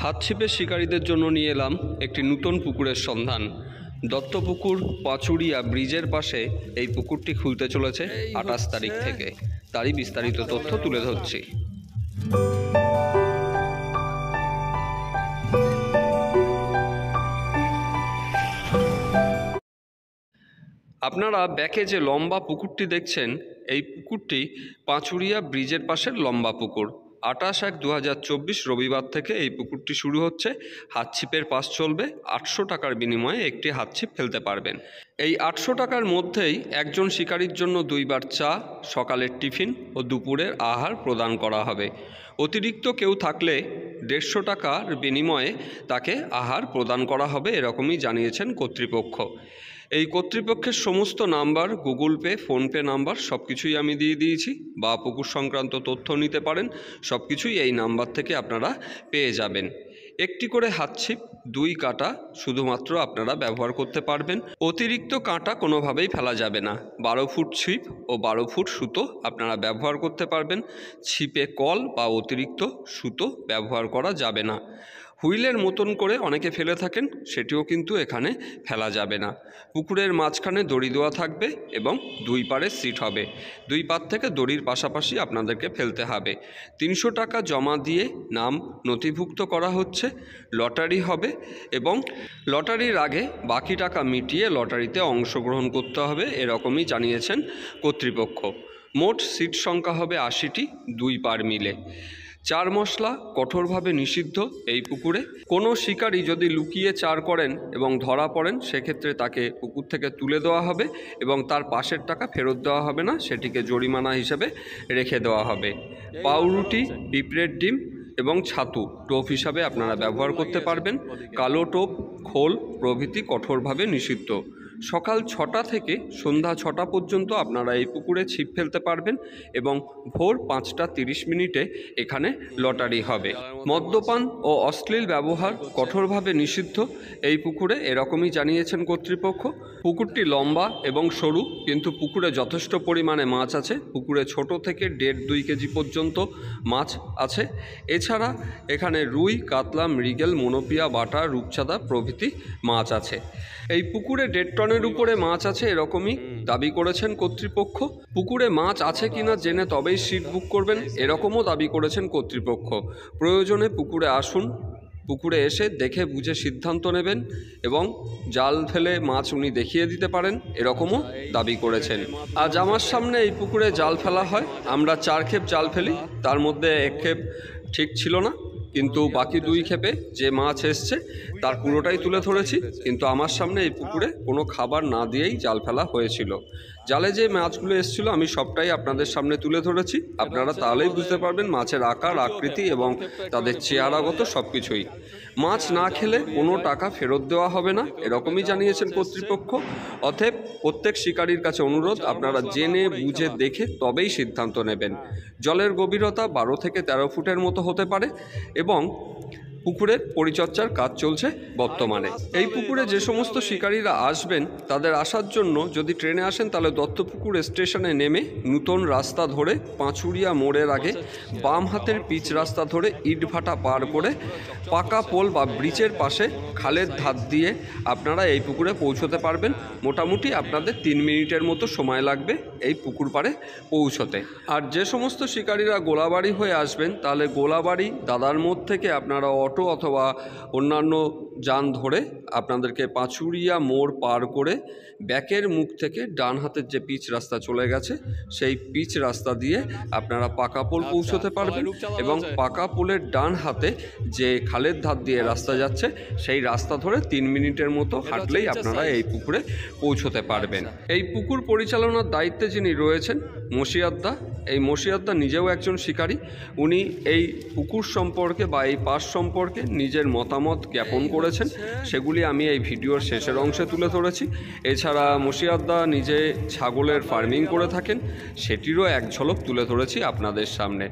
হাতছিপের শিকারীদের জন্য নিয়ে এলাম একটি নতুন পুকুরের সন্ধান। দত্তপুকুর পাচুরিয়া ব্রিজের পাশে এই পুকুরটি খুলতে চলেছে 28 তারিখ থেকে। তারই বিস্তারিত তথ্য তুলে ধরছি। আপনারা ব্যাকে যে লম্বা পুকুরটি দেখছেন, এই পুকুরটি পাচুরিয়া ব্রিজের পাশের লম্বা পুকুর। 28/1/2024 রবিবার থেকে এই পুকুরটি শুরু হচ্ছে। হাতছিপের পাস চলবে। 800 টাকার বিনিময়ে একটি হাতছিপ ফেলতে পারবেন। এই 800 টাকার মধ্যেই একজন শিকারীর জন্য 2 বার চা, সকালের টিফিন ও দুপুরের আহার প্রদান করা হবে। অতিরিক্ত কেউ থাকলে 150 টাকার বিনিময়ে তাকে আহার প্রদান করা হবে, এরকমই জানিয়েছেন কর্তৃপক্ষ। এই কর্তৃপক্ষের সমস্ত number, Google pay, PhonePe number সব কিছুই আমি দিয়ে দিয়েছি, বা পুকুর সংক্রান্ত তথ্য নিতে পারেন। সব কিছুই এই নাম্বার থেকে আপনারা পেয়ে যাবেন। একটি করে হাতছিপ 2 কাঁটা শুধুমাত্র আপনারা ব্যবহার করতে পারবেন। অতিরিক্ত কাঁটা কোনোভাবেই ফেলা যাবে না। 12 ফুট ছিপ ও 12 ফুট সুতো আপনারা ব্যবহার করতে পারবেন। ছিপে কল বা অতিরিক্ত সুতো ব্যবহার করা যাবে না। হুইলের মতন করে অনেকে ফেলে থাকেন, সেটিও কিন্তু এখানে ফেলা যাবে না। পুকুরের মাঝখানে দড়ি দেওয়া থাকবে এবং 2 পারে সিট হবে। 2 পার থেকে দড়ির পাশাপাশি আপনাদেরকে ফেলতে হবে। 300 টাকা জমা দিয়ে নাম নথিভুক্ত করা হচ্ছে। লটারি হবে এবং লটারির আগে বাকি টাকা মিটিয়ে লটারিতে অংশগ্রহণ করতে হবে, এরকমই জানিয়েছেন কর্তৃপক্ষ। মোট সিট সংখ্যা হবে 80টি, 2 পার মিলে। 4 মশলা কঠোরভাবে নিষিদ্ধ এই পুকুরে। কোনো শিকারী যদি লুকিয়ে চার করেন এবং ধরা পড়েন, সেক্ষেত্রে তাকে পুকুর থেকে তুলে দেওয়া হবে এবং তার পাশের টাকা ফেরত দেওয়া হবে না, সেটিকে জরিমানা হিসেবে রেখে দেওয়া হবে। পাউরুটি, পিঁপড়ের ডিম এবং ছাতু টোপ হিসাবে আপনারা ব্যবহার করতে পারবেন। কালো টোপ, খোল প্রভৃতি কঠোরভাবে নিষিদ্ধ। সকাল 6টা থেকে সন্ধ্যা 6টা পর্যন্ত আপনারা এই পুকুরে ছিপ ফেলতে পারবেন এবং ভোর 5:30 এখানে লটারি হবে। মদ্যপান ও অশ্লীল ব্যবহার কঠোরভাবে নিষিদ্ধ এই পুকুরে, এরকমই জানিয়েছেন কর্তৃপক্ষ। পুকুরটি লম্বা এবং সরু, কিন্তু পুকুরে যথেষ্ট পরিমাণে মাছ আছে। পুকুরে ছোট থেকে 1.5-2 কেজি পর্যন্ত মাছ আছে। এছাড়া এখানে রুই, কাতলা, মৃগেল, মনোপিয়া, বাটা, রূপচাঁদা প্রভৃতি মাছ আছে। এই পুকুরে 1.5 টনের উপরে মাছ আছে, এরকমই দাবি করেছেন কর্তৃপক্ষ। পুকুরে মাছ আছে কিনা জেনে তবেই সিট বুক করবেন, এরকমও দাবি করেছেন কর্তৃপক্ষ। প্রয়োজনে পুকুরে আসুন, পুকুরে এসে দেখে বুঝে সিদ্ধান্ত নেবেন এবং জাল ফেলে মাছ উনি দেখিয়ে দিতে পারেন, এরকমও দাবি করেছেন। আজ আমার সামনে এই পুকুরে জাল ফেলা হয়। আমরা 4 ক্ষেপ জাল ফেলি, তার মধ্যে 1 ক্ষেপ ঠিক ছিল না, কিন্তু বাকি 2 ক্ষেপে যে মাছ এসছে তার পুরোটাই তুলে ধরেছি। কিন্তু আমার সামনে এই পুকুরে কোনো খাবার না দিয়েই জাল ফেলা হয়েছিল। জালে যে মাছগুলো এসেছিলো আমি সবটাই আপনাদের সামনে তুলে ধরেছি। আপনারা তাহলেই বুঝতে পারবেন মাছের আকার, আকৃতি এবং তাদের চেহারাগত সব কিছুই। মাছ না খেলে কোনো টাকা ফেরত দেওয়া হবে না, এরকমই জানিয়েছেন কর্তৃপক্ষ। অতএব প্রত্যেক শিকারীর কাছে অনুরোধ, আপনারা জেনে বুঝে দেখে তবেই সিদ্ধান্ত নেবেন। জলের গভীরতা 12 থেকে 13 ফুটের মতো হতে পারে এবং পুকুরের পরিচর্যার কাজ চলছে বর্তমানে। এই পুকুরে যে সমস্ত শিকারীরা আসবেন, তাদের আসার জন্য যদি ট্রেনে আসেন তাহলে দত্তপুকুর স্টেশনে নেমে নূতন রাস্তা ধরে পাচুরিয়া মোড়ের আগে বাম হাতের পিচ রাস্তা ধরে ইটভাটা পার করে পাকা পোল বা ব্রিজের পাশে খালের ধার দিয়ে আপনারা এই পুকুরে পৌঁছতে পারবেন। মোটামুটি আপনাদের 3 মিনিটের মতো সময় লাগবে এই পুকুর পাড়ে পৌঁছতে। আর যে সমস্ত শিকারীরা গোলাবাড়ি হয়ে আসবেন, তাহলে গোলাবাড়ি দাদার মোড় থেকে আপনারা অটো অথবা অন্যান্য যান ধরে আপনাদেরকে পাচুরিয়া মোড় পার করে ব্যাকের মুখ থেকে ডান হাতের যে পিচ রাস্তা চলে গেছে, সেই পিচ রাস্তা দিয়ে আপনারা পাকা পোল পৌঁছতে পারবেন এবং পাকা পোলের ডান হাতে যে খালের ধার দিয়ে রাস্তা যাচ্ছে, সেই রাস্তা ধরে 3 মিনিটের মতো হাঁটলেই আপনারা এই পুকুরে পৌঁছতে পারবেন। এই পুকুর পরিচালনার দায়িত্বে যিনি রয়েছেন মসিয়াদ্দা, এই মসিয়াদ্দা নিজেও একজন শিকারী। উনি এই পুকুর সম্পর্কে বা এই পাশ সম্পর্কে নিজের মতামত জ্ঞাপন করেছেন, সেগুলি আমি এই ভিডিওর শেষের অংশে তুলে ধরেছি। এছাড়া মসিয়াদ্দা নিজে ছাগলের ফার্মিং করে থাকেন, সেটিরও এক ঝলক তুলে ধরেছি আপনাদের সামনে।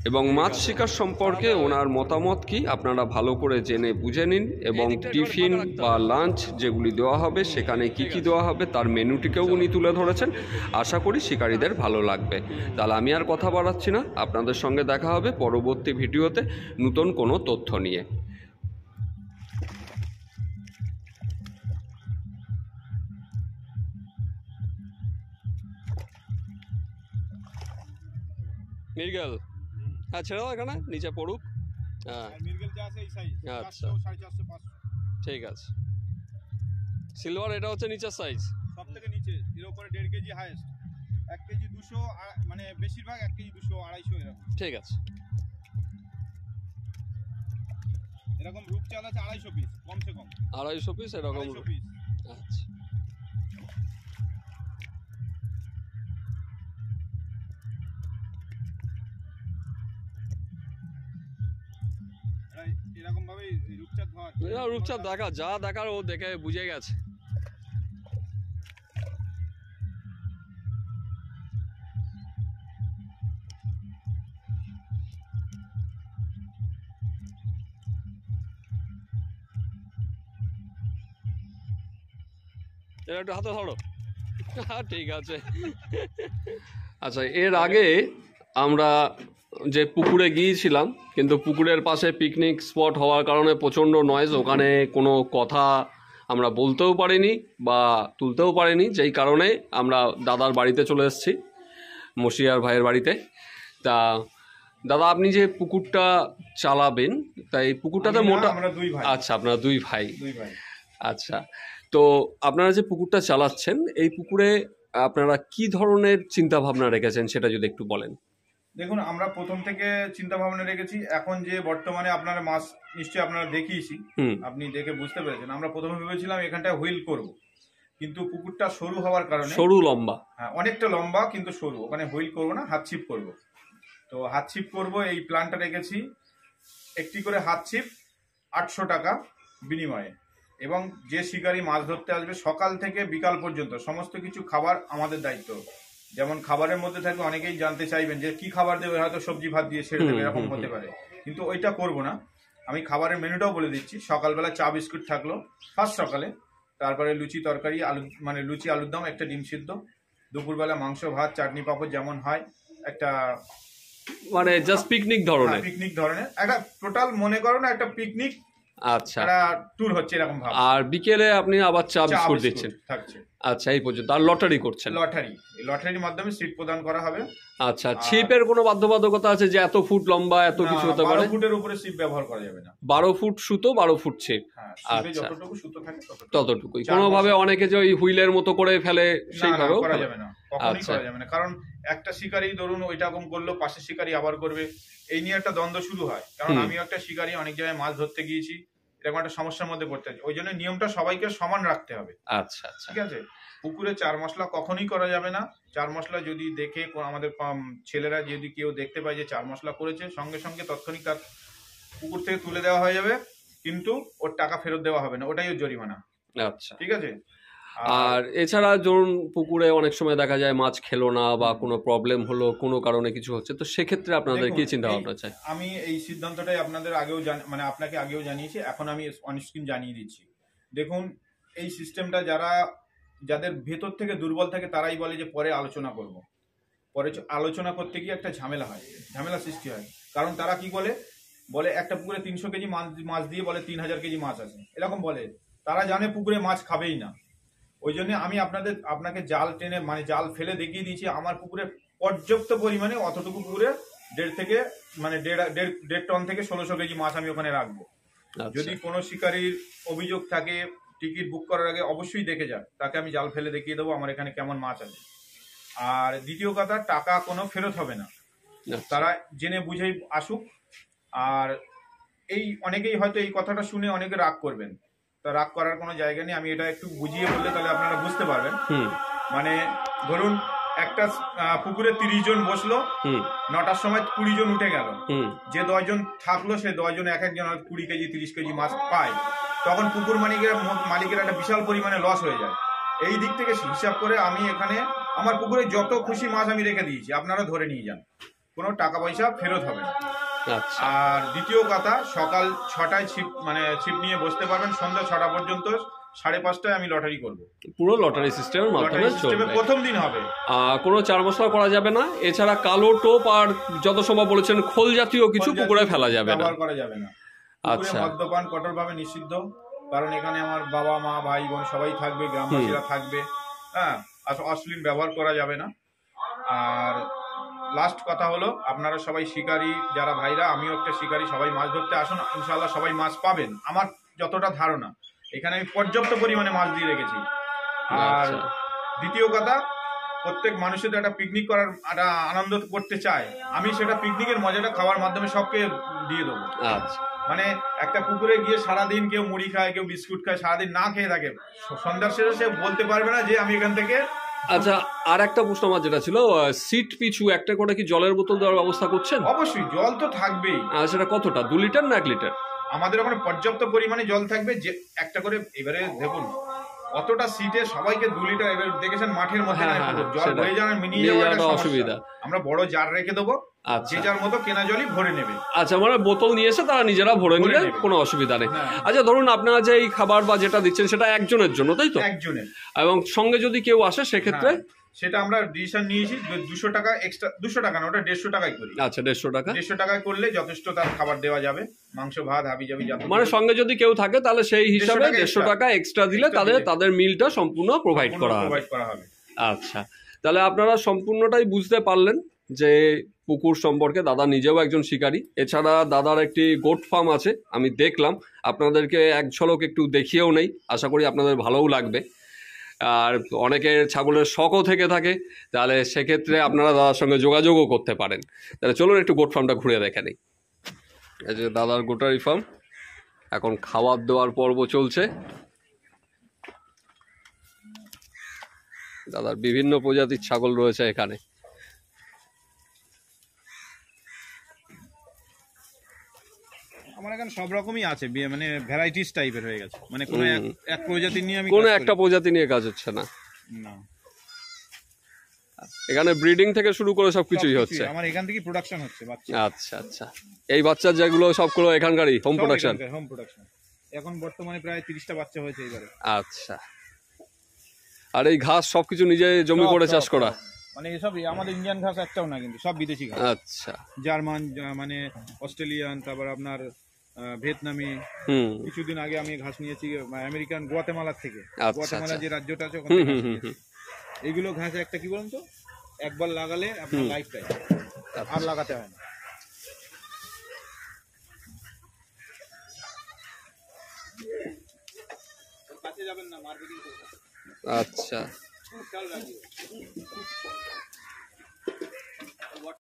এবং মাছ শিকার সম্পর্কে ওনার মতামত কি আপনারা ভালো করে জেনে বুঝে নিন এবং টিফিন বা লাঞ্চ যেগুলি দেওয়া হবে সেখানে কি কি দেওয়া হবে তার মেনুটিকেও উনি তুলে ধরেছেন। আশা করি শিকারীদের ভালো লাগবে। তাহলে আমি আর কথা বাড়াচ্ছি না, আপনাদের সঙ্গে দেখা হবে পরবর্তী ভিডিওতে নতুন কোনো তথ্য নিয়ে। মৃগেল, হ্যাঁ ছেড়ে দাও, এখানে নিচে পড়ুক। হ্যাঁ মৃগেল যা আছে এই সাইজ, আচ্ছা 450 500। ঠিক আছে। সিলভার এটা হচ্ছে নিচের সাইজ, সব থেকে নিচে, এর উপরে 1.5 কেজি হাইয়েস্ট। 1 কেজি 200, মানে বেশিরভাগ 1 কেজি 200 250 এরকম। ঠিক আছে। এরকম রূপচাঁদ আছে 250 পিস কমসে কম, 250 পিস এরকম। 250 পিস। আচ্ছা এরকম ভাবে রূপচাঁদ ধর, রূপচাঁদ দেখা, যা দেখার ও দেখে বুঝে গেছে। এটা একটু হাতে ধরো। ঠিক আছে। আচ্ছা, এর আগে আমরা যে পুকুরে গিয়েছিলাম, কিন্তু পুকুরের পাশে পিকনিক স্পট হওয়ার কারণে প্রচণ্ড নয়েজ, ওখানে কোনো কথা আমরা বলতেও পারিনি বা তুলতেও পারিনি, যেই কারণে আমরা দাদার বাড়িতে চলে এসেছি, মশিয়ার ভাইয়ের বাড়িতে। তা দাদা, আপনি যে পুকুরটা চালাবেন, তাই পুকুরটাতে মোটা, আমরা দুই ভাই। আচ্ছা আপনারা দুই ভাই। আচ্ছা, তো আপনারা যে পুকুরটা চালাচ্ছেন, এই পুকুরে আপনারা কি ধরনের চিন্তা ভাবনা রেখেছেন সেটা যদি একটু বলেন। দেখুন, আমরা প্রথম থেকে চিন্তা ভাবনা রেখেছি, এখন যে বর্তমানে আপনারা মাছ নিশ্চয়ই আপনারা দেখিয়েছি, আপনি দেখে বুঝতে পেরেছেন। আমরা প্রথমে ভেবেছিলাম এখানটা হুইল করব, কিন্তু পুকুরটা সরু হওয়ার কারণে, সরু লম্বা, হ্যাঁ অনেকটা লম্বা কিন্তু সরু, ওখানে হুইল করব না, হাত ছিপ করব। তো হাত ছিপ করব, এই প্ল্যানটা রেখেছি। একটি করে হাত ছিপ 800 টাকা বিনিময়ে, এবং যে শিকারী মাছ ধরতে আসবে সকাল থেকে বিকাল পর্যন্ত সমস্ত কিছু খাবার আমাদের দায়িত্ব। যেমন খাবারের মধ্যে থাকবে, অনেকেই জানতে চাইবেন যে কি খাবার দেবে, হয়তো সবজি ভাত দিয়ে ছেড়ে দেবে, এরকম হতে পারে, কিন্তু ওইটা করব না। আমি খাবারের মেনুটাও বলে দিচ্ছি। সকালবেলা চা বিস্কুট থাকলো ফার্স্ট সকালে, তারপরে লুচি তরকারি, আলু মানে লুচি আলুর দম, একটা ডিম সিদ্ধ। দুপুরবেলা মাংস ভাত চাটনি পাঁপড় যেমন হয়, একটা মানে জাস্ট পিকনিক ধরনের, পিকনিক ধরনের একটা টোটাল, মনে করো না একটা পিকনিক, আচ্ছা একটা ট্যুর হচ্ছে এরকম ভাব। আর বিকেলে আপনি আবার চা বিস্কুট দিচ্ছেন থাকছে। আচ্ছা, এই পর্যন্ত। আর লটারি করছেন? লটারির মাধ্যমে সিট প্রদান করা হবে। আচ্ছা, ছিপের কোনো বাধ্যবাধকতা আছে যে এত ফুট লম্বা এত কিছু হতে পারে? 12 ফুটের উপরে ছিপ ব্যবহার করা যাবে না। 12 ফুট সুতো, 12 ফুট ছিপ। আচ্ছা, যতটুকু সুতো থাকে ততটুকুই। কোনোভাবে অনেকে যে ওই হুইলের মতো করে ফেলে, সেইভাবেও করা যাবে না, কখনোই করা যাবে না। কারণ একটা শিকারী ধরুন ওইরকম করলো, পাশে শিকারী আবার করবে, এই নিয়ে একটা দ্বন্দ্ব শুরু হয়। কারণ আমিও একটা শিকারী, অনেক জায়গায় মাছ ধরতে গিয়েছি, এরকম একটা সমস্যার মধ্যে পড়তে হয়। ওই জন্য নিয়মটা সবাইকে সমান রাখতে হবে। আচ্ছা আচ্ছা, ঠিক আছে। পুকুরে চার মশলা কখনোই করা যাবে না। চার মশলা যদি দেখে আমাদের ছেলেরা যদি কেউ দেখতে পায় যে চার মশলা করেছে, সঙ্গে সঙ্গে তৎক্ষণিক তার পুকুর থেকে তুলে দেওয়া হয়ে যাবে, কিন্তু ওর টাকা ফেরত দেওয়া হবে না, ওটাই ওর জরিমানা। আচ্ছা, ঠিক আছে। আর এছাড়া ধরুন পুকুরে অনেক সময় দেখা যায় মাছ খেলো না বা কোনো প্রবলেম হলো, কোনো কারণে কিছু হচ্ছে, তো সেক্ষেত্রে আপনাদের কি চিন্তা ভাবনা চাই? আমি এই সিদ্ধান্তটাই আপনাদের আগেও মানে আপনাকে আগেও জানিয়েছি, এখন আমি অন স্ক্রিন জানিয়ে দিচ্ছি। দেখুন, এই সিস্টেমটা যাদের ভেতর থেকে দুর্বল থাকে তারাই বলে যে পরে আলোচনা করব। পরে আলোচনা করতে গিয়ে একটা ঝামেলা সৃষ্টি হয়। কারণ তারা কি বলে একটা পুকুরে 300 কেজি মাছ দিয়ে বলে 3000 কেজি মাছ আছে, এরকম বলে। তারা জানে পুকুরে মাছ খাবেই না। ওই জন্য আমি আপনাকে জাল টেনে, মানে জাল ফেলে দেখিয়ে দিয়েছি আমার পুকুরে পর্যাপ্ত পরিমাণে, অতটুকু পুকুরে 1.5 টন থেকে 1600 কেজি মাছ আমি ওখানে রাখবো। যদি কোনো শিকারীর অভিযোগ থাকে, টিকিট বুক করার আগে অবশ্যই দেখে যাক, তাকে আমি জাল ফেলে দেখিয়ে দেবো আমার এখানে কেমন মাছ আছে। আর দ্বিতীয় কথা, টাকা কোনো ফেরত হবে না, তারা জেনে বুঝেই আসুক। আর এই অনেকেই হয়তো এই কথাটা শুনে অনেকে রাগ করবেন, তা রাগ করার কোনো জায়গা নেই। আমি এটা একটু বুঝিয়ে বললে তাহলে আপনারা বুঝতে পারবেন। মানে ধরুন একটা পুকুরে 30 জন বসলো, 9টার সময় 20 জন উঠে গেল, যে 10 জন থাকলো সে 10 জন এক একজন 20 কেজি 30 কেজি মাছ পায়, তখন পুকুর মালিকের একটা বিশাল পরিমাণে লস হয়ে যায়। এই দিক থেকে হিসাব করে আমি এখানে আমার পুকুরে যত খুশি মাছ আমি রেখে দিয়েছি, আপনারা ধরে নিয়ে যান, কোনো টাকা পয়সা ফেরত হবে না। আর দ্বিতীয় কথা, সকাল 6টায় ছিপ নিয়ে বসতে পারবেন, সন্ধ্যা 6টা পর্যন্ত। 5:30টায় আমি লটারি করব, পুরো লটারি সিস্টেমের মাধ্যমে চলবে। প্রথম দিন হবে, কোনো চার মশলা করা যাবে না। এছাড়া কালো টোপ আর যত সময় বলেছেন খোল জাতীয় কিছু পুকুরে ফেলা যাবে না, ব্যবহার করা যাবে না। আচ্ছা, মদ্যপান কঠোরভাবে নিষিদ্ধ, কারণ এখানে আমার বাবা মা ভাই বোন সবাই থাকবে, গ্রামবাসীরা থাকবে। হ্যাঁ, অশ্লীল ব্যবহার করা যাবে না। আর লাস্ট কথা হলো, আপনারা সবাই শিকারী যারা ভাইরা, আমিও একটা শিকারী, সবাই মাছ ধরতে আসুন, ইনশাআল্লাহ সবাই মাছ পাবেন। আমার যতটা ধারণা এখানে আমি পর্যাপ্ত পরিমাণে মাছ দিয়ে রেখেছি। আর দ্বিতীয় কথা, প্রত্যেক মানুষের তো একটা পিকনিক করার একটা আনন্দ করতে চায়, আমি সেটা পিকনিকের মজাটা খাওয়ার মাধ্যমে সবকে দিয়ে দেবো। আচ্ছা, মানে একটা পুকুরে গিয়ে সারাদিন কেউ মুড়ি খায়, কেউ বিস্কুট খায়, সারাদিন না খেয়ে থাকে, সন্ধ্যার শেষে সে বলতে পারবে না যে আমি এখান থেকে। আচ্ছা, আর একটা প্রশ্ন আমার যেটা ছিল, সিট পিছু একটা করে কি জলের বোতল দেওয়ার ব্যবস্থা করছেন? অবশ্যই, জল তো থাকবেই। সেটা কতটা, 2 লিটার না 1 লিটার? আমাদের ওখানে পর্যাপ্ত পরিমাণে জল থাকবে, যে একটা করে। এবারে দেখুন অতটা সিটে সবাইকে 2 লিটার, এবার দেখেছেন মাঠের মধ্যে জল বয়ে যাওয়ার নিয়ে যাওয়াটা অসুবিধা। আমরা বড় জার রেখে দেবো, যে যার মতো কেনা জলই ভরে নেবে। আচ্ছা, মানে বোতল নিয়ে এসে তারা নিজেরা ভরে নিলে কোনো অসুবিধা নেই। আচ্ছা, ধরুন আপনারা যে এই খাবার বা যেটা দিচ্ছেন সেটা একজনের জন্য, তাই তো? একজনের। এবং সঙ্গে যদি কেউ আসে সেক্ষেত্রে সেটা আমরা ডিসিশন নিয়েছি 200 টাকা এক্সট্রা, 200 টাকা না, ওটা 150 টাকায় করি। আচ্ছা, 150 টাকা। 150 টাকায় করলে যথেষ্ট তার খাবার দেওয়া যাবে, মাংস ভাত হাবি জাবি যত। মানে সঙ্গে যদি কেউ থাকে তাহলে সেই হিসাবে 150 টাকা এক্সট্রা দিলে তাদের মিলটা সম্পূর্ণ প্রোভাইড করা হবে। আচ্ছা, তাহলে আপনারা সম্পূর্ণটাই বুঝতে পারলেন যে পুকুর সম্পর্কে। দাদা নিজেও একজন শিকারী, এছাড়া দাদার একটি গোট ফার্ম আছে, আমি দেখলাম। আপনাদেরকে এক ঝলক একটু দেখিয়েও নেই, আশা করি আপনাদের ভালোও লাগবে। আর অনেকের ছাগলের শখও থেকে থাকে, তাহলে সেক্ষেত্রে আপনারা দাদার সঙ্গে যোগাযোগও করতে পারেন। তাহলে চলুন একটু গোট ফার্মটা ঘুরে দেখে নিই। এই যে দাদার গোটারি ফার্ম, এখন খাবার দেওয়ার পর্ব চলছে। দাদার বিভিন্ন প্রজাতির ছাগল রয়েছে এখানে। আমার এখানে সব রকমই আছে, মানে ভ্যারাইটিস টাইপের হয়ে গেছে, মানে কোনো এক প্রজাতি নিয়ে আমি কোনো একটা প্রজাতি নিয়ে কাজ হচ্ছে না। এখানে ব্রিডিং থেকে শুরু করে সবকিছুই হচ্ছে। আমার এখান থেকে প্রোডাকশন হচ্ছে বাচ্চা। আচ্ছা আচ্ছা, এই বাচ্চা যেগুলো সবগুলো এখানকারই হোম প্রোডাকশন? Home production. এখন বর্তমানে প্রায় 30টা বাচ্চা হয়েছে এবারে। আচ্ছা, আর এই ঘাস সবকিছু নিজে জমি করে চাষ করা? মানে এসব আমাদের ইন্ডিয়ান ঘাস একটাও না, কিন্তু সব বিদেশি ঘাস। আচ্ছা, জার্মান, মানে অস্ট্রেলিয়ান, তারপর আপনার ভিয়েতনামি। কিছুদিন আগে আমি ঘাস নিয়েছি আমেরিকান গুয়াতেমালা থেকে। গুয়াতেমালা যে রাজ্যটা আছে ওখান থেকে। এইগুলো ঘাস একটা কি বলুন তো, একবার লাগালে আপনার লাইফ টাইম, আর লাগাতে হয় না। কাছে যাবেন না, মার্কেটিং করতে। আচ্ছা। খেয়াল রাখবেন।